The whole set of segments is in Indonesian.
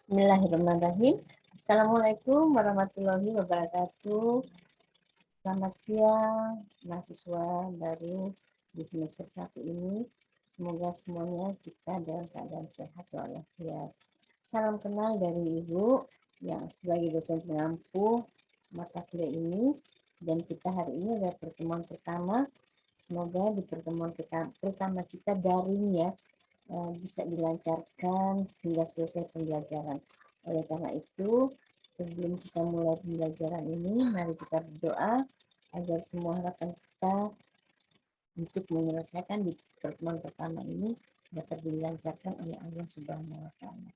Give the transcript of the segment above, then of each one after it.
Bismillahirrahmanirrahim. Assalamualaikum warahmatullahi wabarakatuh. Selamat siang, mahasiswa baru di semester 1 ini. Semoga semuanya kita dalam keadaan sehat walafiat. Salam kenal dari Ibu yang sebagai dosen pengampu mata kuliah ini. Dan kita hari ini adalah pertemuan pertama. Semoga di pertemuan pertama kita daring ya, bisa dilancarkan hingga selesai pembelajaran. Oleh karena itu, sebelum kita mulai pembelajaran ini, mari kita berdoa agar semua harapan kita untuk menyelesaikan di pertemuan pertama ini dapat dilancarkan oleh Allah Subhanahu wa Ta'ala.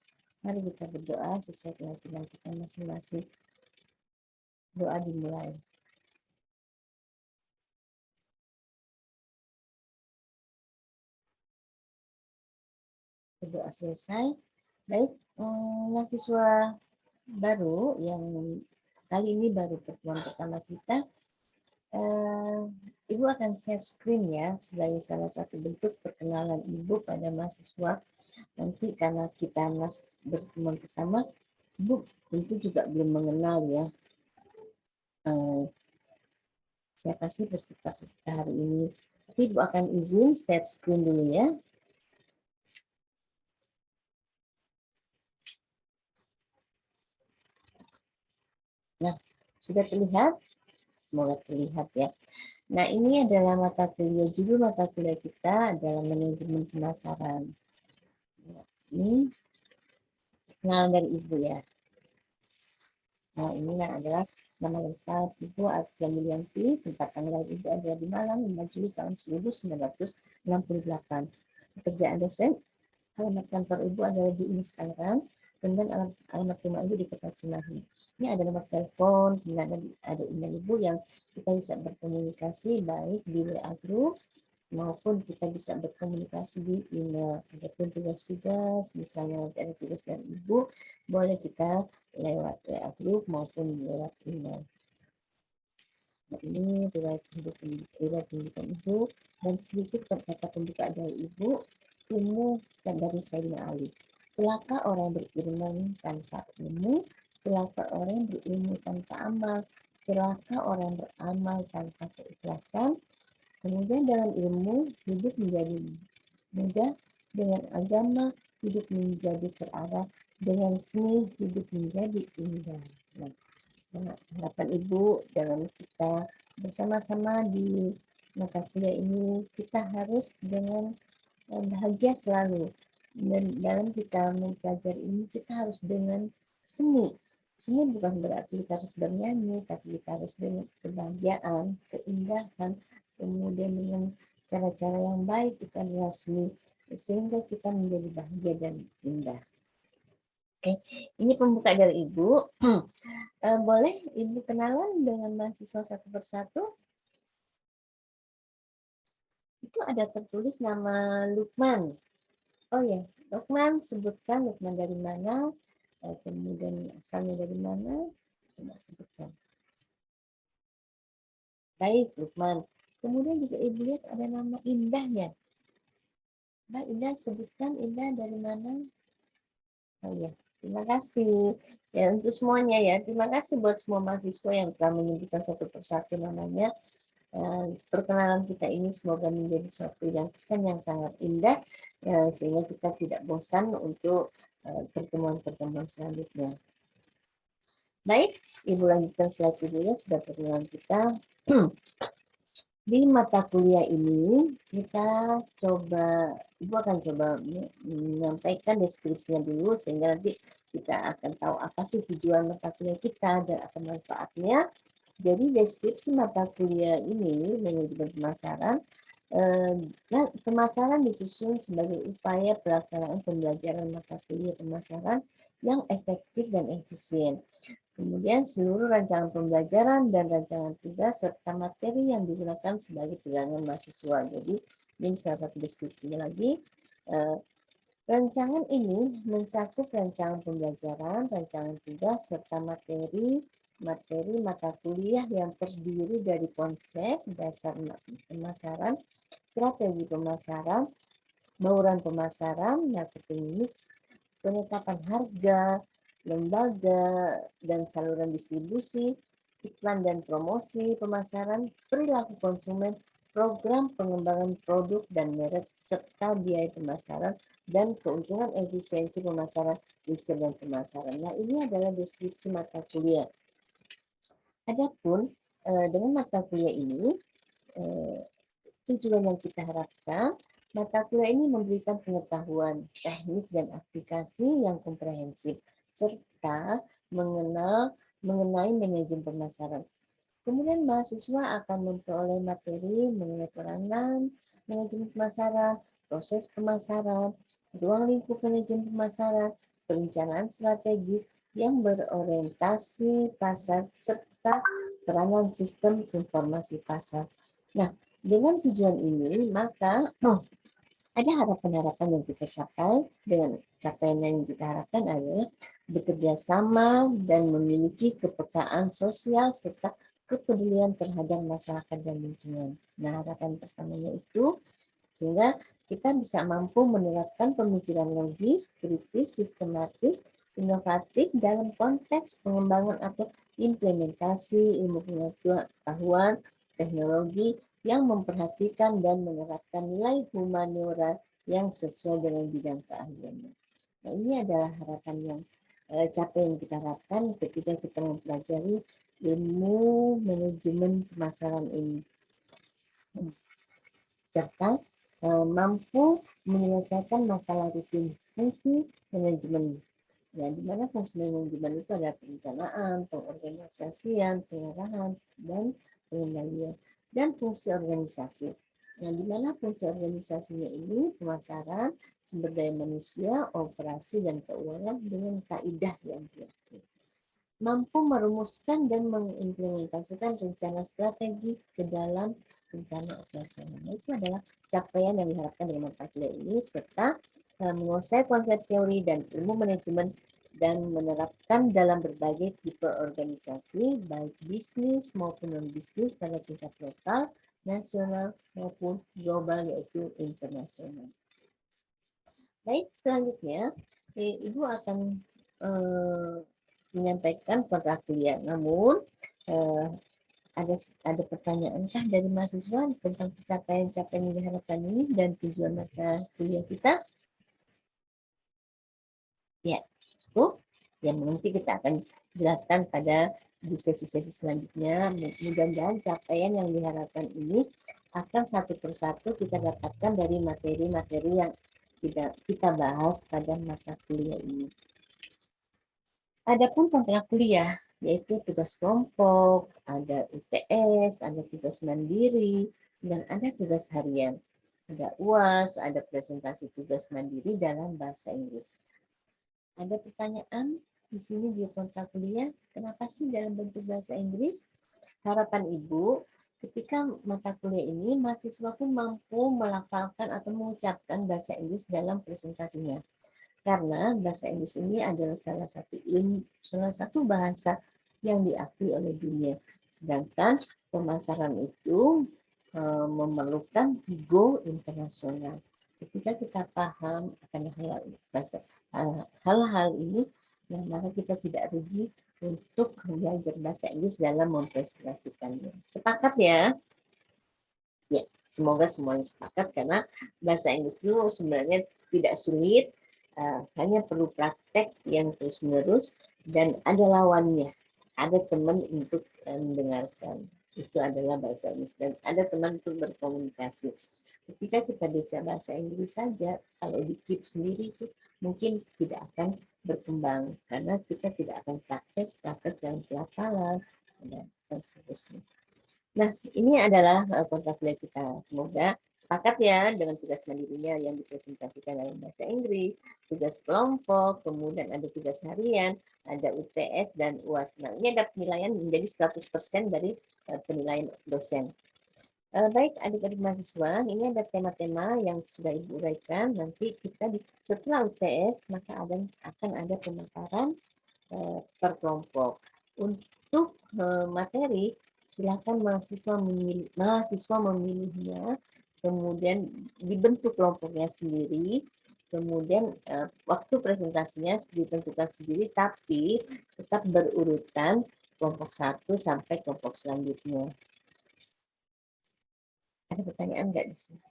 Mari kita berdoa sesuai keyakinan kita masing-masing. Doa dimulai. Berdoa selesai. Baik, mahasiswa baru yang kali ini baru pertemuan pertama kita, Ibu akan share screen ya sebagai salah satu bentuk perkenalan Ibu pada mahasiswa. Nanti karena kita bertemuan pertama, Ibu tentu juga belum mengenal ya siapa sih peserta hari ini. Tapi Ibu akan izin share screen dulu ya. Nah, sudah terlihat? Semoga terlihat ya. Nah, ini adalah mata kuliah, judul mata kuliah kita adalah manajemen pemasaran. Nah, ini kenal dari Ibu ya. Nah, ini adalah nama lengkap Ibu Artia Milyanti, tempat tanggal Ibu adalah di Malang, 5 Juli tahun 1968. Pekerjaan dosen, alamat kantor Ibu adalah di Unis Tangerang, kemudian alamat rumah Ibu di Kota Cimahi. Ini ada nomor telepon, kemudian ada email Ibu yang kita bisa berkomunikasi baik di WA Group maupun kita bisa berkomunikasi di email. Adapun tugas-tugas, misalnya ada tugas dari Ibu, boleh kita lewat WA Group maupun lewat email. Nah, ini riwayat pendidikan Ibu dan sedikit kata pembuka dari Ibu, ilmu dan dari Sayyidina Ali. Celaka orang berilmu tanpa ilmu, celaka orang berilmu tanpa amal, celaka orang beramal tanpa keikhlasan. Kemudian dalam ilmu hidup menjadi mudah, dengan agama hidup menjadi terarah, dengan seni hidup menjadi indah. Nah, harapan Ibu dalam kita bersama-sama di mata kuliah ini, kita harus dengan bahagia selalu. Dan dalam kita mempelajari ini, kita harus dengan seni. Seni bukan berarti kita harus bernyanyi, tapi kita harus dengan kebahagiaan, keindahan, kemudian dengan cara-cara yang baik itu adalah seni, sehingga kita menjadi bahagia dan indah. Oke, ini pembuka dari Ibu. Boleh Ibu kenalan dengan mahasiswa satu persatu? Itu ada tertulis nama Lukman. Oh ya, Lukman, sebutkan Lukman dari mana, kemudian asalnya dari mana, coba sebutkan. Baik, Lukman. Kemudian juga Ibu lihat ada nama Indah ya. Mbak Indah, sebutkan Indah dari mana? Oh ya, terima kasih. Ya, untuk semuanya ya, terima kasih buat semua mahasiswa yang telah menyebutkan satu persatu namanya. Perkenalan kita ini semoga menjadi suatu yang kesan yang sangat indah, sehingga kita tidak bosan untuk pertemuan-pertemuan selanjutnya. Baik, Ibu lanjutkan slide dulu ya, sudah perkenalan kita. Di mata kuliah ini kita coba, Ibu akan coba menyampaikan deskripsinya dulu sehingga nanti kita akan tahu apa sih tujuan mata kuliah kita dan apa manfaatnya. Jadi deskripsi mata kuliah ini manajemen pemasaran. Nah, pemasaran disusun sebagai upaya pelaksanaan pembelajaran mata kuliah pemasaran yang efektif dan efisien. Kemudian seluruh rancangan pembelajaran dan rancangan tugas serta materi yang digunakan sebagai pegangan mahasiswa. Jadi ini salah satu deskripsinya lagi. Rancangan ini mencakup rancangan pembelajaran, rancangan tugas, serta materi mata kuliah yang terdiri dari konsep, dasar pemasaran, strategi pemasaran, bauran pemasaran, marketing mix, penetapan harga, lembaga dan saluran distribusi, iklan dan promosi, pemasaran, perilaku konsumen, program pengembangan produk dan merek, serta biaya pemasaran dan keuntungan efisiensi pemasaran, riset dan pemasaran. Nah, ini adalah deskripsi mata kuliah. Adapun dengan mata kuliah ini, tujuan yang kita harapkan, mata kuliah ini memberikan pengetahuan, teknik, dan aplikasi yang komprehensif, serta mengenai manajemen pemasaran. Kemudian mahasiswa akan memperoleh materi mengenai peranan, manajemen pemasaran, proses pemasaran, ruang lingkup manajemen pemasaran, perencanaan strategis yang berorientasi pasar, serta peranan sistem informasi pasar. Nah, dengan tujuan ini, maka ada harapan-harapan yang kita capai. Dengan capaian yang kita harapkan adalah bekerja sama dan memiliki kepekaan sosial serta kepedulian terhadap masyarakat dan lingkungan. Nah, harapan pertamanya itu sehingga kita bisa mampu menerapkan pemikiran logis, kritis, sistematis, inovatif dalam konteks pengembangan atau implementasi ilmu pengetahuan, teknologi yang memperhatikan dan menerapkan nilai humaniora yang sesuai dengan bidang keahliannya. Nah, ini adalah harapan yang capaian yang kita harapkan ketika kita mempelajari ilmu manajemen pemasaran ini. Serta mampu menyelesaikan masalah rutin fungsi manajemen. Ya, di mana fungsi manajemen itu ada perencanaan, pengorganisasian, pengarahan, dan pengendalian, dan fungsi organisasi. Nah, di mana fungsi organisasinya ini pemasaran, sumber daya manusia, operasi, dan keuangan dengan kaidah yang diatur. Mampu merumuskan dan mengimplementasikan rencana strategi ke dalam rencana operasional. Nah, itu adalah capaian yang diharapkan dengan mata kuliah ini, serta menguasai konsep teori dan ilmu manajemen dan menerapkan dalam berbagai tipe organisasi, baik bisnis maupun non-bisnis pada tingkat lokal, nasional maupun global, yaitu internasional. Baik, selanjutnya Ibu akan menyampaikan kontrak kuliah. Namun ada pertanyaankah dari mahasiswa tentang pencapaian-capaian yang diharapkan ini dan tujuan mata kuliah kita? Ya, cukup. Ya, nanti kita akan jelaskan pada di sesi-sesi selanjutnya. Mudah-mudahan capaian yang diharapkan ini akan satu persatu kita dapatkan dari materi-materi yang kita bahas pada mata kuliah ini. Adapun kontrak kuliah, yaitu tugas kelompok, ada UTS, ada tugas mandiri, dan ada tugas harian. Ada UAS, ada presentasi tugas mandiri dalam bahasa Inggris. Ada pertanyaan di sini di kontrak kuliah, kenapa sih dalam bentuk bahasa Inggris? Harapan Ibu, ketika mata kuliah ini, mahasiswa pun mampu melafalkan atau mengucapkan bahasa Inggris dalam presentasinya. Karena bahasa Inggris ini adalah salah satu bahasa yang diakui oleh dunia. Sedangkan pemasaran itu memerlukan go internasional. Ketika kita paham akan hal-hal ini, maka kita tidak rugi untuk belajar bahasa Inggris dalam mempresentasikannya. Sepakat ya? Ya, semoga semuanya sepakat karena bahasa Inggris itu sebenarnya tidak sulit, hanya perlu praktek yang terus-menerus dan ada lawannya, ada teman untuk mendengarkan. Itu adalah bahasa Inggris dan ada teman untuk berkomunikasi. Ketika kita bisa bahasa Inggris saja, kalau di keep sendiri itu mungkin tidak akan berkembang karena kita tidak akan praktek dalam pelafalan dan seterusnya. Nah, ini adalah kontrak kuliah kita. Semoga sepakat ya dengan tugas mandirinya yang dipresentasikan dalam bahasa Inggris, tugas kelompok, kemudian ada tugas harian, ada UTS dan UAS. Nah, ini ada penilaian menjadi 100% dari penilaian dosen. Baik adik-adik mahasiswa, ini ada tema-tema yang sudah Ibu uraikan. Nanti kita setelah UTS, maka akan ada pemaparan per kelompok. Untuk materi, silakan mahasiswa memilihnya, kemudian dibentuk kelompoknya sendiri, Kemudian waktu presentasinya ditentukan sendiri, tapi tetap berurutan kelompok 1 sampai kelompok selanjutnya. Ada pertanyaan nggak di sini?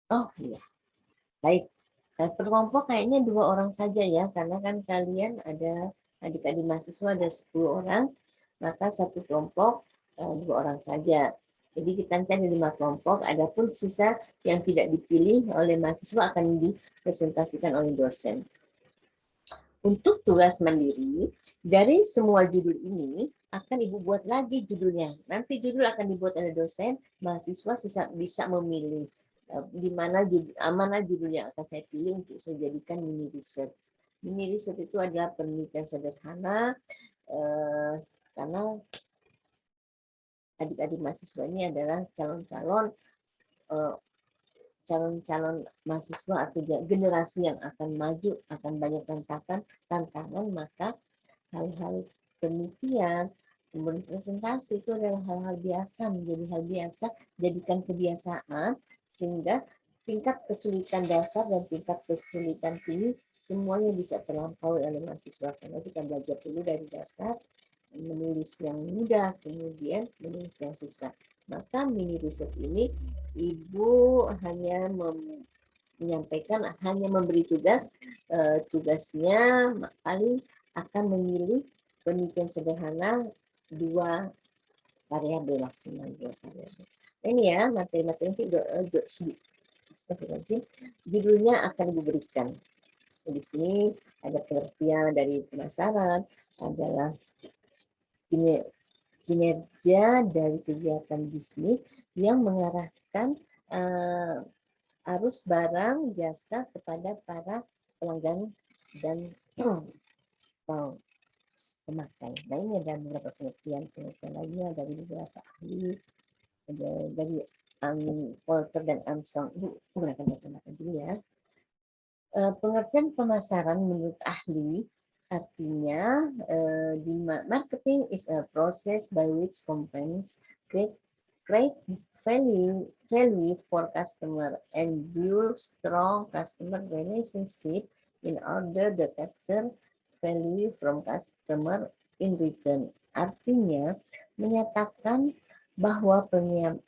Oh iya, baik. Per kelompok kayaknya 2 orang saja ya, karena kan kalian ada adik-adik mahasiswa ada 10 orang, maka satu kelompok 2 orang saja. Jadi kita nanti ada 5 kelompok, adapun sisa yang tidak dipilih oleh mahasiswa akan dipresentasikan oleh dosen. Untuk tugas mandiri, dari semua judul ini akan Ibu buat lagi judulnya. Nanti judul akan dibuat oleh dosen, mahasiswa bisa memilih di mana judul yang akan saya pilih untuk saya jadikan mini research. Mini research itu adalah penelitian sederhana karena adik-adik mahasiswa ini adalah calon-calon mahasiswa atau generasi yang akan maju, akan banyak tantangan, maka hal-hal penelitian, kemudian presentasi itu adalah hal-hal biasa, menjadi hal biasa, jadikan kebiasaan, sehingga tingkat kesulitan dasar dan tingkat kesulitan tinggi semuanya bisa terlampaui oleh mahasiswa, karena kita belajar dulu dari dasar, menulis yang mudah, kemudian menulis yang susah. Maka mini riset ini Ibu hanya menyampaikan, hanya memberi tugasnya paling akan memilih penelitian sederhana 2 variabel maksimal 2 variabel. Ini ya materi-materi nanti judulnya akan diberikan. Di sini ada pengertian dari pemasaran, adalah kinerja dari kegiatan bisnis yang mengarahkan arus barang jasa kepada para pelanggan dan pemakai. Nah ini ada beberapa penelitian lainnya dari beberapa ahli, dari Walter dan Armstrong. Ini menggunakan kacamata dulu ya. Pengertian pemasaran menurut ahli artinya di marketing is a process by which companies create value for customer and build strong customer relationship in order to capture value from customer in return. Artinya menyatakan bahwa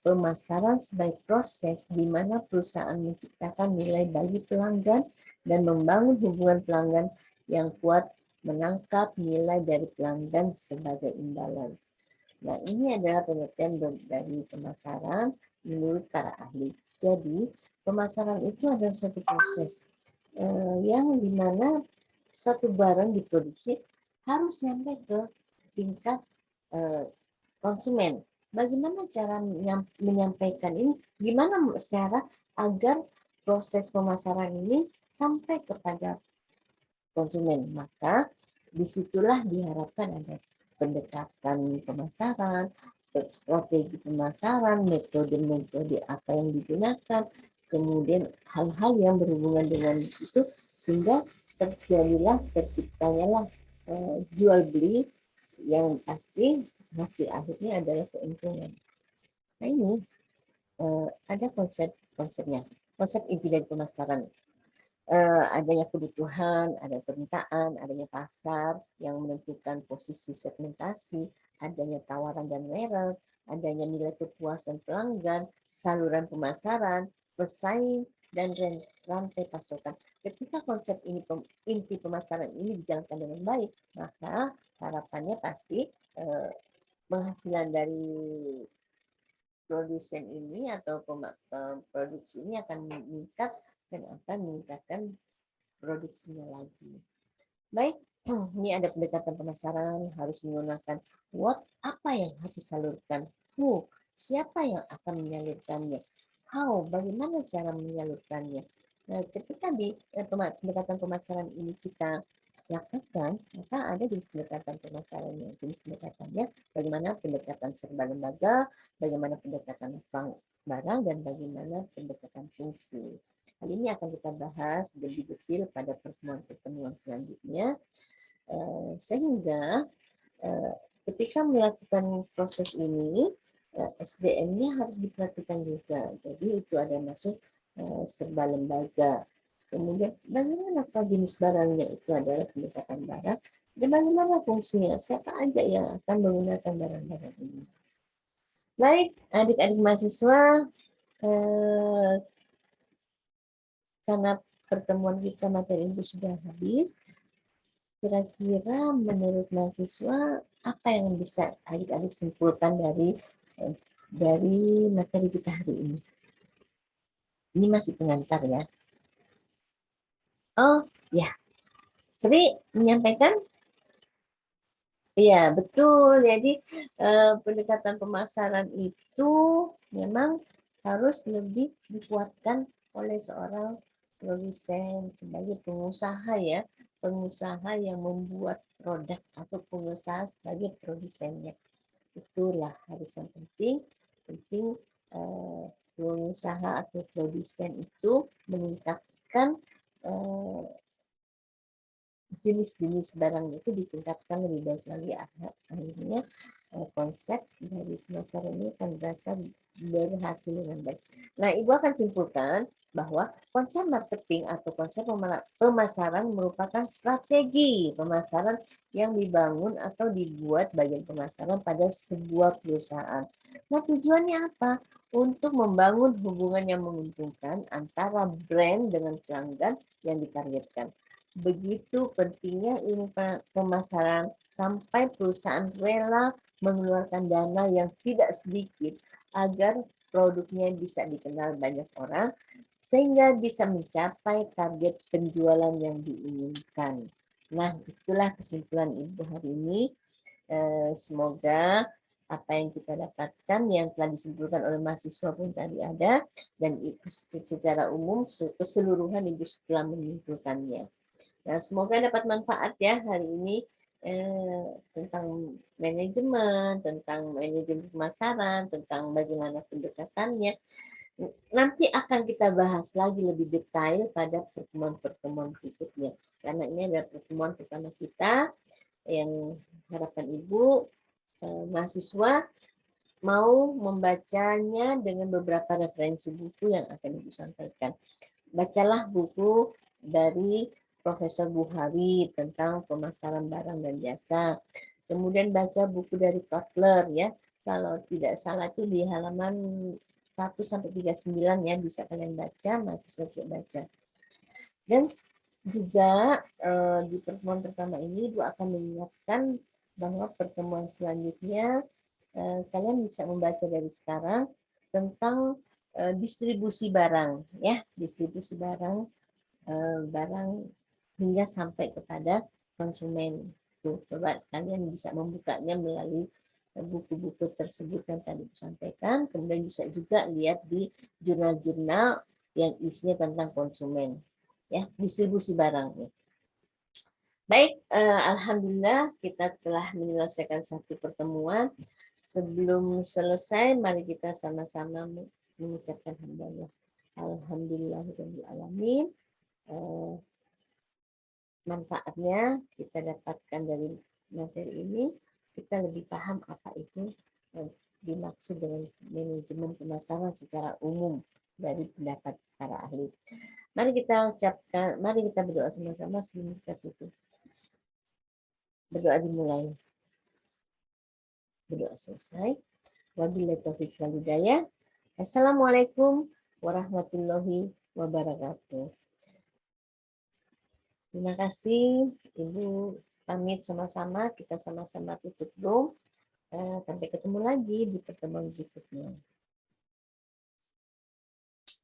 pemasaran sebagai proses di mana perusahaan menciptakan nilai bagi pelanggan dan membangun hubungan pelanggan yang kuat, menangkap nilai dari pelanggan sebagai imbalan. Nah, ini adalah pengertian dari pemasaran menurut para ahli. Jadi, pemasaran itu adalah suatu proses yang dimana suatu barang diproduksi harus sampai ke tingkat konsumen. Bagaimana cara menyampaikan ini? Gimana cara agar proses pemasaran ini sampai kepada konsumen? Maka disitulah diharapkan ada pendekatan pemasaran, strategi pemasaran, metode-metode apa yang digunakan, kemudian hal-hal yang berhubungan dengan itu, sehingga terciptanya jual beli yang pasti hasil akhirnya adalah keuntungan. Nah ini ada konsepnya, konsep inti dari pemasaran. Adanya kebutuhan, ada permintaan, adanya pasar yang menentukan posisi segmentasi, adanya tawaran dan merek, adanya nilai kepuasan pelanggan, saluran pemasaran, pesaing, dan rantai pasokan. Ketika konsep ini inti pemasaran ini dijalankan dengan baik, maka harapannya pasti penghasilan dari produsen ini atau produksi ini akan meningkat dan akan meningkatkan produksinya lagi. Baik, ini ada pendekatan pemasaran, harus menggunakan what, apa yang harus disalurkan, who, siapa yang akan menyalurkannya, how, bagaimana cara menyalurkannya. Nah, ketika di pendekatan pemasaran ini kita lakukan, maka ada jenis pendekatan pemasarannya. Jenis pendekatannya bagaimana pendekatan serba lembaga, bagaimana pendekatan barang, dan bagaimana pendekatan fungsi. Hal ini akan kita bahas lebih detail pada pertemuan-pertemuan selanjutnya, sehingga ketika melakukan proses ini, SDM-nya harus diperhatikan juga. Jadi itu ada masuk serba lembaga. Kemudian bagaimana jenis barangnya itu adalah pendekatan barang dan bagaimana fungsinya, siapa aja yang akan menggunakan barang-barang ini. Baik, adik-adik mahasiswa, karena pertemuan kita materi itu sudah habis, kira-kira menurut mahasiswa apa yang bisa adik-adik simpulkan dari materi kita hari ini? Ini masih pengantar ya. Oh ya, Sri menyampaikan. Iya, betul. Jadi pendekatan pemasaran itu memang harus lebih dikuatkan oleh seorang produsen sebagai pengusaha ya, pengusaha yang membuat produk atau pengusaha sebagai produsennya. Itulah harus yang penting pengusaha atau produsen itu meningkatkan jenis-jenis barang itu ditingkatkan lebih baik lagi. Akhirnya konsep dari pemasaran ini akan berasa berhasil dengan baik. Nah, Ibu akan simpulkan bahwa konsep marketing atau konsep pemasaran merupakan strategi pemasaran yang dibangun atau dibuat bagian pemasaran pada sebuah perusahaan. Nah, tujuannya apa? Untuk membangun hubungan yang menguntungkan antara brand dengan pelanggan yang ditargetkan. Begitu pentingnya ilmu pemasaran sampai perusahaan rela mengeluarkan dana yang tidak sedikit agar produknya bisa dikenal banyak orang sehingga bisa mencapai target penjualan yang diinginkan. Nah, itulah kesimpulan Ibu hari ini. Semoga apa yang kita dapatkan yang telah disimpulkan oleh mahasiswa pun tadi ada dan secara umum keseluruhan Ibu telah menyimpulkannya. Nah, semoga dapat manfaat ya hari ini tentang manajemen pemasaran, tentang bagaimana pendekatannya. Nanti akan kita bahas lagi lebih detail pada pertemuan-pertemuan berikutnya. Karena ini adalah pertemuan pertama kita yang harapan Ibu mahasiswa mau membacanya dengan beberapa referensi buku yang akan Ibu sampaikan. Bacalah buku dari Profesor Buhari tentang pemasaran barang dan jasa. Kemudian baca buku dari Kotler ya. Kalau tidak salah itu di halaman 1 sampai 39 ya, bisa kalian baca, mahasiswa juga baca. Dan juga di pertemuan pertama ini Ibu akan mengingatkan bahwa pertemuan selanjutnya kalian bisa membaca dari sekarang tentang distribusi barang ya, distribusi barang hingga sampai kepada konsumen. Tuh, coba kalian bisa membukanya melalui buku-buku tersebut yang tadi disampaikan. Kemudian bisa juga lihat di jurnal-jurnal yang isinya tentang konsumen, ya, distribusi barangnya. Baik, alhamdulillah kita telah menyelesaikan satu pertemuan. Sebelum selesai, mari kita sama-sama mengucapkan hamdalah. Alhamdulillahirrahmanirrahim. Manfaatnya kita dapatkan dari materi ini, kita lebih paham apa itu dimaksud dengan manajemen pemasaran secara umum dari pendapat para ahli. Mari kita ucapkan, mari kita berdoa sama-sama sebelum kita tutup. Berdoa dimulai. Berdoa selesai. Wabillahi taufiq wal hidayah. Assalamualaikum warahmatullahi wabarakatuh. Terima kasih Ibu, pamit sama-sama, kita sama-sama tutup room. Sampai ketemu lagi di pertemuan berikutnya.